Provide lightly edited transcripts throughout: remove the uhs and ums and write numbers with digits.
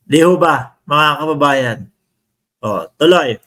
Di ho ba, mga kababayan? Tuloy.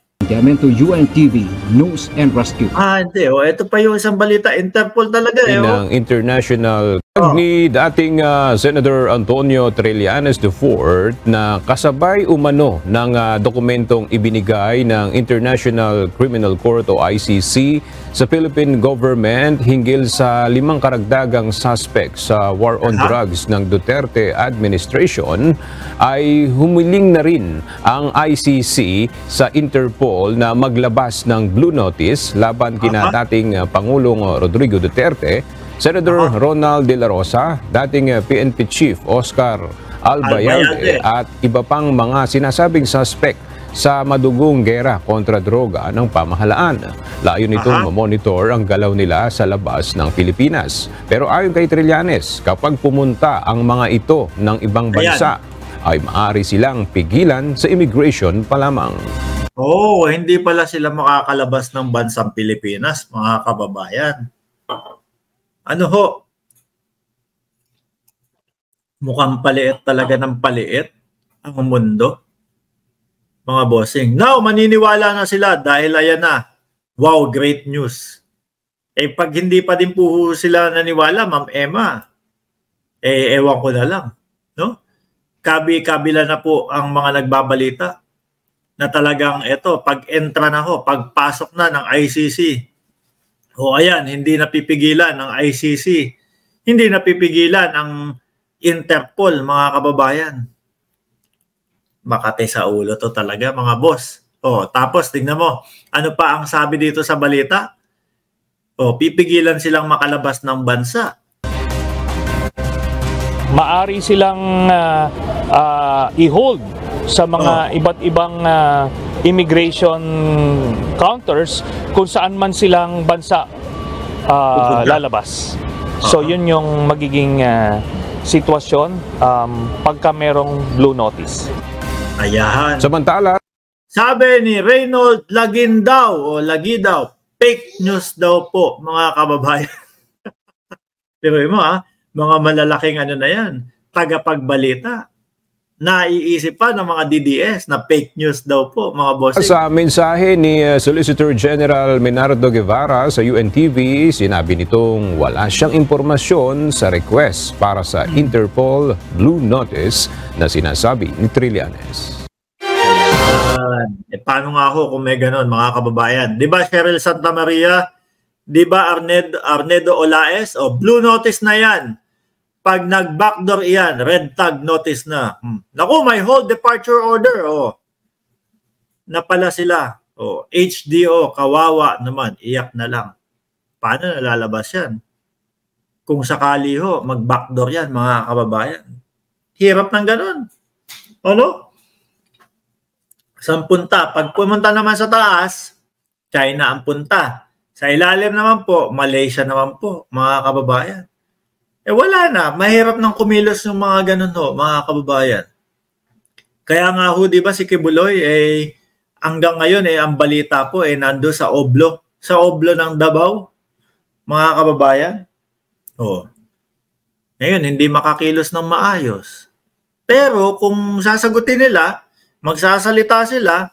to UNTV News and Rescue. Hindi. Ito pa yung isang balita. Interpol talaga ng international ni dating Senator Antonio Trillanes IV na kasabay umano ng dokumentong ibinigay ng International Criminal Court o ICC sa Philippine government hinggil sa 5 karagdagang suspect sa war on drugs ng Duterte administration, ay humiling na rin ang ICC sa Interpol na maglabas ng blue notice laban kina dating Pangulong Rodrigo Duterte, Senator Ronald De La Rosa, dating PNP Chief Oscar Albayalde at iba pang mga sinasabing suspect sa madugong gera kontra droga ng pamahalaan. Layo nitong monitor ang galaw nila sa labas ng Pilipinas. Pero ayon kay Trillanes, kapag pumunta ang mga ito ng ibang bansa, ay maaari silang pigilan sa immigration pa lamang. Hindi pala sila makakalabas ng bansang Pilipinas, mga kababayan. Ano ho? Mukhang paliit talaga ng paliit ang mundo, mga bossing. Now, maniniwala na sila dahil ayan na. Wow, great news. Pag hindi pa din po sila naniwala, Ma'am Emma, ewan ko na lang. No? Kabila na po ang mga nagbabalita na talagang pag-entra na ho, pagpasok na ng ICC, ayan, hindi napipigilan ng ICC. Hindi napipigilan ang Interpol, mga kababayan. Makate sa ulo to talaga, mga boss. Tapos tingnan mo, ano pa ang sabi dito sa balita? Pipigilan silang makalabas ng bansa. Maari silang i-hold sa mga iba't ibang immigration counters kung saan man silang bansa lalabas. So yun yung magiging sitwasyon pagka merong blue notice. Ayan. Samantala, sabi ni Reynold Lagindaw fake news daw po, mga kababayan. Pero mo mga malalaking na yan, tagapagbalita. Naiisip pa ng mga DDS na fake news daw po, mga bossing. Sa mensahe ni Solicitor General Menardo Guevara sa UNTV, sinabi nitong wala siyang impormasyon sa request para sa Interpol Blue Notice na sinasabi ni Trillanes. Paano nga ho kung may ganon, mga kababayan? Di ba Cheryl Santa Maria? Di ba Arnedo Olaes? Blue Notice na yan. Pag nag-backdoor iyan, red tag notice na. Naku, may whole departure order. Na pala sila. HDO, kawawa naman. Iyak na lang. Paano nalalabas yan? Kung sakali mag-backdoor yan, mga kababayan. Hirap ng ganun. Saan punta? Pag pumunta naman sa taas, China ang punta. Sa ilalim naman po, Malaysia naman po, mga kababayan. Wala na. Mahirap nang kumilos yung mga ganun mga kababayan. Kaya nga di ba si Kibuloy, hanggang ngayon, ang balita po, nando sa Oblo. Sa Oblo ng Davao, mga kababayan. Ngayon, hindi makakilos ng maayos. Pero kung sasagutin nila, magsasalita sila,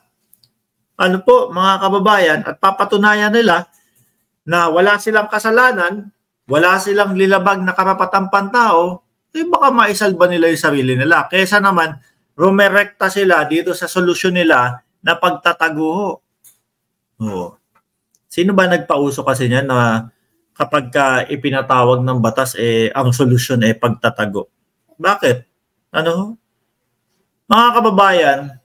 mga kababayan, at papatunayan nila na wala silang kasalanan, wala silang lilabag na karapatang pantao, baka maisalba nila yung sarili nila. Kesa naman, rumerekta sila dito sa solusyon nila na pagtatago. Sino ba nagpauso kasi niyan na kapag ipinatawag ng batas, ang solusyon pagtatago? Bakit? Mga kababayan,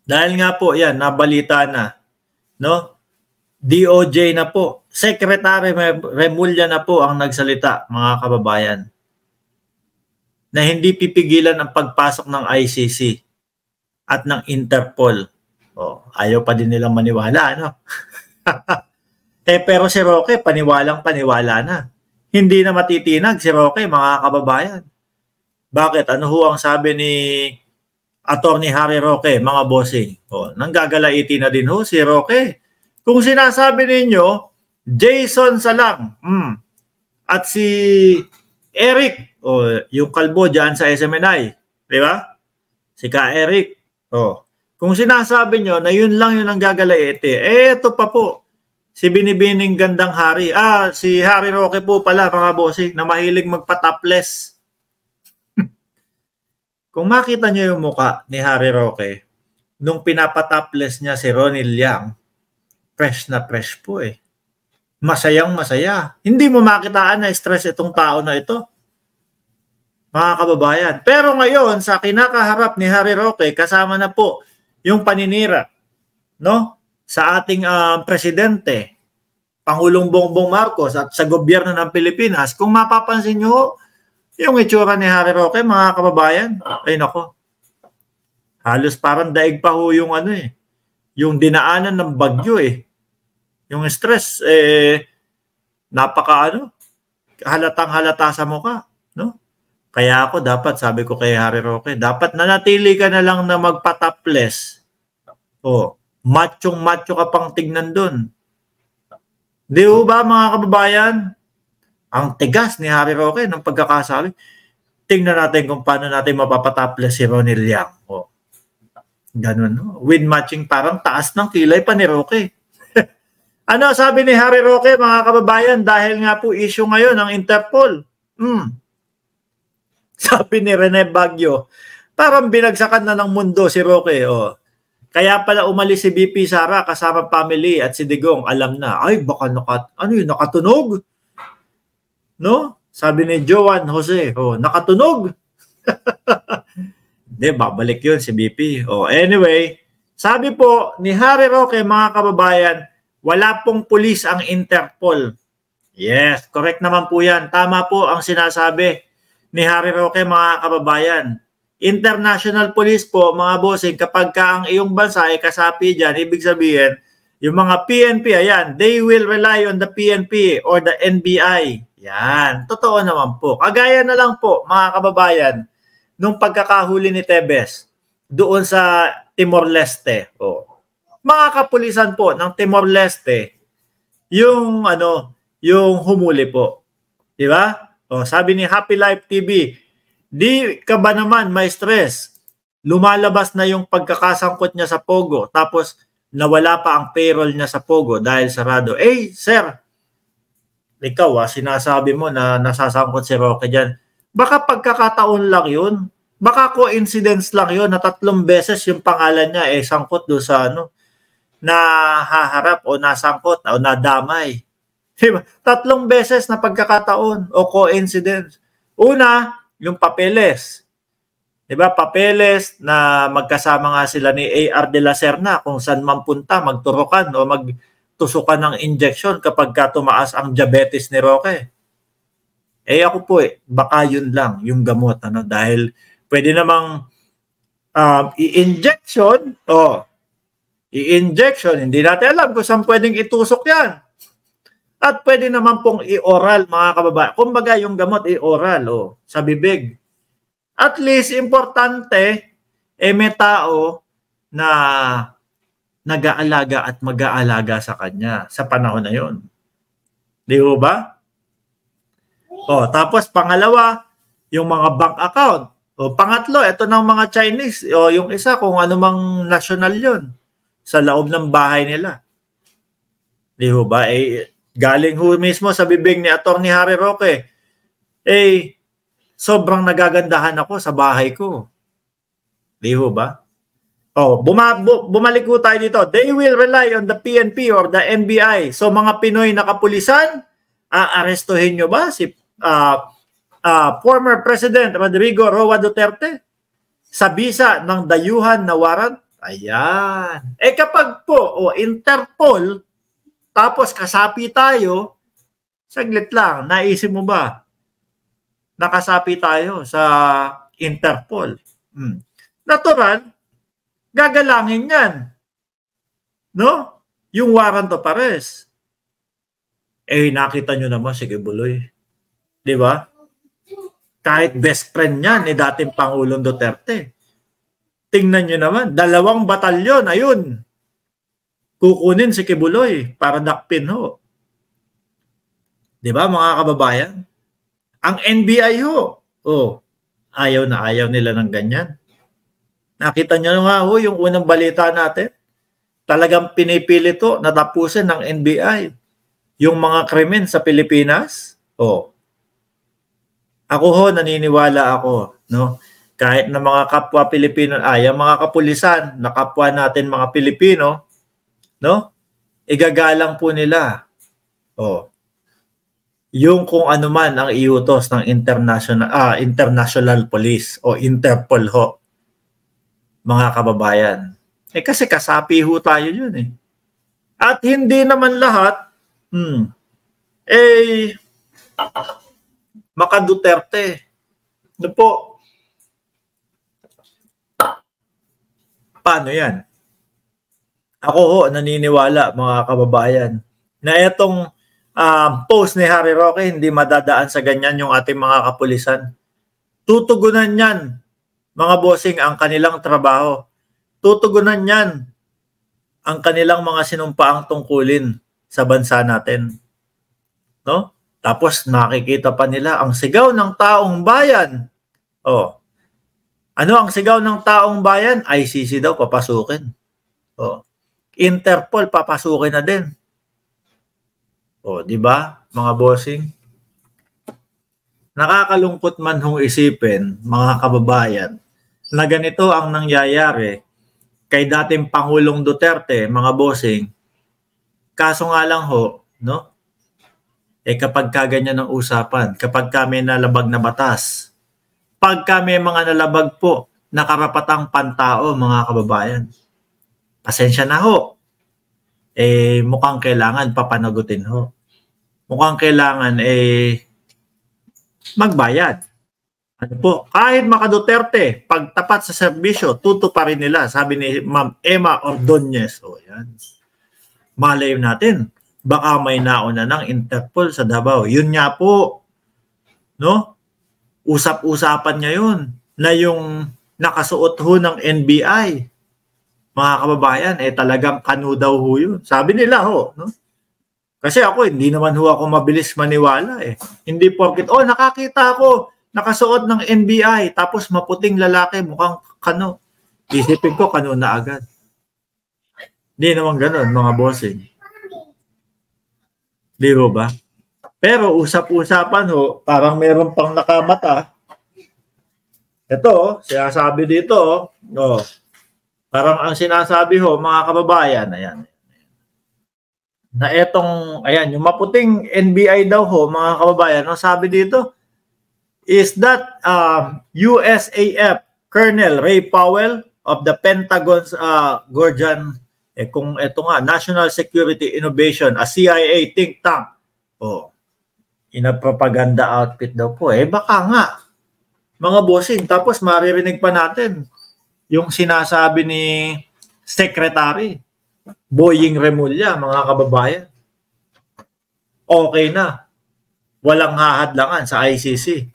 dahil nga po yan, nabalita na, DOJ na po, Secretary Remulla na po ang nagsalita, mga kababayan, na hindi pipigilan ang pagpasok ng ICC at ng Interpol. Ayaw pa din nilang maniwala, pero si Roque, paniwalang-paniwala na. Hindi na matitinag si Roque, mga kababayan. Bakit? Ano ho ang sabi ni Attorney Harry Roque, mga bossing? Nanggagalaiti na din ho si Roque. Kung sinasabi ninyo, Jason Salang at si Eric, yung kalbo dyan sa SMNI, di ba? Si Ka Eric. Oh. Kung sinasabi nyo na yun lang yun ang gagalaete, ito pa po. Si Binibining Gandang Hari. Si Harry Roque po pala, mga bossing, na mahilig magpa-topless. Kung makita nyo yung muka ni Harry Roque, nung pinapatopless niya si Ronnie Liang, fresh na fresh po eh. Masayang masaya. Hindi mo makitaan na stress itong tao na ito, mga kababayan. Pero ngayon, sa kinakaharap ni Harry Roque, kasama na po yung paninira, no? Sa ating presidente, Pangulong Bongbong Marcos, at sa gobyerno ng Pilipinas. Kung mapapansin nyo, yung itsura ni Harry Roque, mga kababayan, ay nako, halos parang daig pa ho yung yung dinaanan ng bagyo eh. Yung stress, halatang halata sa mukha, no? Kaya ako dapat, sabi ko kay Harry Roque, dapat nanatili ka na lang na magpa-topless. Machong-macho ka pang tignan dun. Di ba mga kababayan? Ang tigas ni Harry Roque ng pagkakasabi. Tingnan natin kung paano natin mapapatopless si Ronnie Liang. Ganun, no? With matching, parang taas ng kilay pa ni Roque. Ano sabi ni Harry Roque, mga kababayan, dahil nga po issue ngayon ng Interpol. Sabi ni Rene Baguio, parang binagsakan na ng mundo si Roque. Kaya pala umalis si BP Sara kasama family at si Digong, alam na. Ay, baka nakatunog? No? Sabi ni Joan Jose, nakatunog? Hindi, babalik yun si BP. Anyway, sabi po ni Harry Roque, mga kababayan, wala pong pulis ang Interpol. Yes, correct naman po yan. Tama po ang sinasabi ni Harry Roque, mga kababayan. International police po, mga bossing, kapag ka ang iyong bansa ay kasapi dyan, ibig sabihin, yung mga PNP, ayan, they will rely on the PNP or the NBI. Yan, totoo naman po. Kagaya na lang po, mga kababayan, nung pagkakahuli ni Tebes, doon sa Timor-Leste. Mga kapulisan po ng Timor-Leste, yung humuli po. Di ba? Sabi ni Happy Life TV, di ka ba naman may stress? Lumalabas na yung pagkakasangkot niya sa Pogo, tapos nawala pa ang payroll niya sa Pogo dahil sarado. Sir, ikaw sinasabi mo na nasasangkot si Roque dyan. Baka pagkakataon lang yun. Baka coincidence lang yun na 3 beses yung pangalan niya sangkot doon sa na haharap o nasangkot o nadamay. Diba? 3 beses na pagkakataon o coincidence. Una, yung papeles. Diba? Papeles na magkasama nga sila ni A.R. de la Serna kung saan man punta, magturukan o magtusukan ng injection kapag tumaas ang diabetes ni Roque. Ako po baka yun lang, yung gamot. Dahil pwede namang i-injection, hindi natin alam kung saan pwedeng itusok yan. At pwede naman pong i-oral, mga kababayan. Kumbaga yung gamot i-oral sa bibig. At least importante may tao na nag-aalaga at mag-aalaga sa kanya sa panahon na yun. Di ba? Tapos pangalawa, yung mga bank account. Pangatlo, ito ng mga Chinese. Yung isa kung anumang national yun sa loob ng bahay nila. Di ba? Galing mismo sa bibig ni Atty. Harry Roque. Sobrang nagagandahan ako sa bahay ko. Di ba? Bumalik ko tayo dito. They will rely on the PNP or the NBI. So mga Pinoy na kapulisan, aarestuhin nyo ba si former President Rodrigo Roa Duterte sa bisa ng dayuhan na warrant? Ayan. Kapag po Interpol, tapos kasapi tayo, saglit lang, naisip mo ba? Nakasapi tayo sa Interpol. Natural, gagalangin yan. No? Yung warrant of arrest. Nakita nyo naman si Kibuloy. Di ba? Kahit best friend niya ni dating Pangulong Duterte. Tingnan nyo naman, 2 batalyon, ayun. Kukunin si Kibuloy para dakpin ho. Di ba mga kababayan? Ang NBI ho, ayaw na ayaw nila ng ganyan. Nakita nyo nga ho, yung unang balita natin. Talagang pinipili to na tapusin ng NBI yung mga krimen sa Pilipinas. Ako ho, naniniwala ako, no? Kahit na mga kapwa Pilipino, yung mga kapulisan na kapwa natin mga Pilipino, no? Igagalang po nila. Yung kung ano man ang iutos ng international police o Interpol ho, mga kababayan. Kasi kasapi ho tayo yun eh. At hindi naman lahat, maka Duterte. Ano po? Paano yan? Ako ho, naniniwala mga kababayan na itong post ni Harry Roque hindi madadaan sa ganyan yung ating mga kapulisan. Tutugunan yan, mga bossing, ang kanilang trabaho. Tutugunan yan ang kanilang mga sinumpaang tungkulin sa bansa natin. No? Tapos nakikita pa nila ang sigaw ng taong bayan. Ano ang sigaw ng taong bayan? ICC daw papasukin. Interpol papasukin na din. Di ba, mga bossing? Nakakalungkot man hong isipin, mga kababayan, na ganito ang nangyayari kay dating Pangulong Duterte, mga bossing. Kaso nga lang ho, no? Kapag kaganyan ng usapan, kapag kami nalabag na batas, pag kami mga nalabag po na karapatang pantao, mga kababayan, pasensya na ho. Mukhang kailangan papanagutin ho. Mukhang kailangan magbayad. Ano po? Kahit maka Duterte, pag tapat sa serbisyo, tutuparin nila, sabi ni Ma'am Emma Ordonez. Yan. Malay natin, baka may nauna ng Interpol sa Davao. Yun nga po, no? Usap-usapan niya yun na yung nakasuot ho ng NBI, mga kababayan, talagang kanu daw ho yun. Sabi nila ho, no? Kasi ako, hindi naman ho ako mabilis maniwala Hindi porket, nakakita ako, nakasuot ng NBI, tapos maputing lalaki, mukhang kano. Isipin ko, kano na agad. Hindi naman ganun, mga bossing. Di ba? Pero usap-usapan ho, parang meron pang nakamata. Ito, sinasabi dito, parang ang sinasabi ho, mga kababayan, ayan, na etong, ayan, yung maputing NBI daw ho, mga kababayan, sabi dito, is that USAF Colonel Ray Powell of the Pentagon's Guardian, kung ito nga, National Security Innovation, a CIA think tank, ina-propaganda outfit daw po. Baka nga, mga bossing, tapos maririnig pa natin yung sinasabi ni Secretary Boying Remulla, mga kababayan. Okay na. Walang hahadlangan sa ICC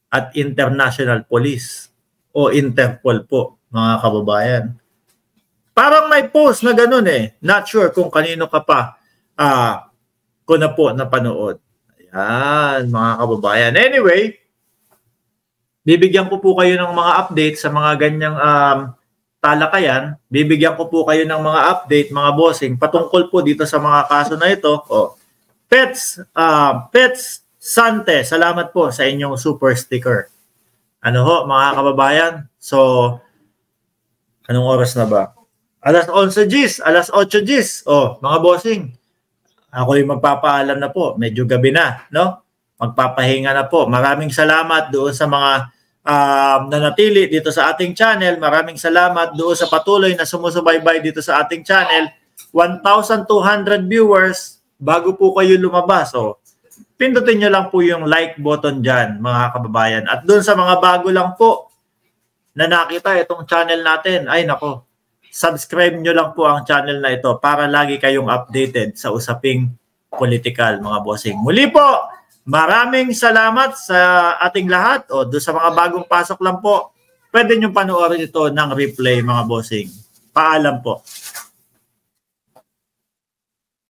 at International Police o Interpol po, mga kababayan. Parang may post na ganun Not sure kung kanino ka pa ko na po napanood. Ayan, mga kababayan. Anyway, bibigyan ko po kayo ng mga update sa mga ganyang talakayan. Bibigyan ko po kayo ng mga update, mga bossing, patungkol po dito sa mga kaso na ito. Pets Sante, salamat po sa inyong super sticker. Ano ho, mga kababayan? So, anong oras na ba? Alas 11 Gs, alas 8 Gs. Mga bossing, ako yung magpapaalam na po. Medyo gabi na, no? Magpapahinga na po. Maraming salamat doon sa mga nanatili dito sa ating channel. Maraming salamat doon sa patuloy na sumusubaybay dito sa ating channel. 1,200 viewers bago po kayo lumabas. Pindutin nyo lang po yung like button dyan, mga kababayan. At doon sa mga bago lang po na nakita itong channel natin, ay nako, subscribe nyo lang po ang channel na ito para lagi kayong updated sa usaping political, mga bossing. Muli po, maraming salamat sa ating lahat. Doon sa mga bagong pasok lang po, pwede nyo panoorin ito ng replay, mga bossing. Paalam po.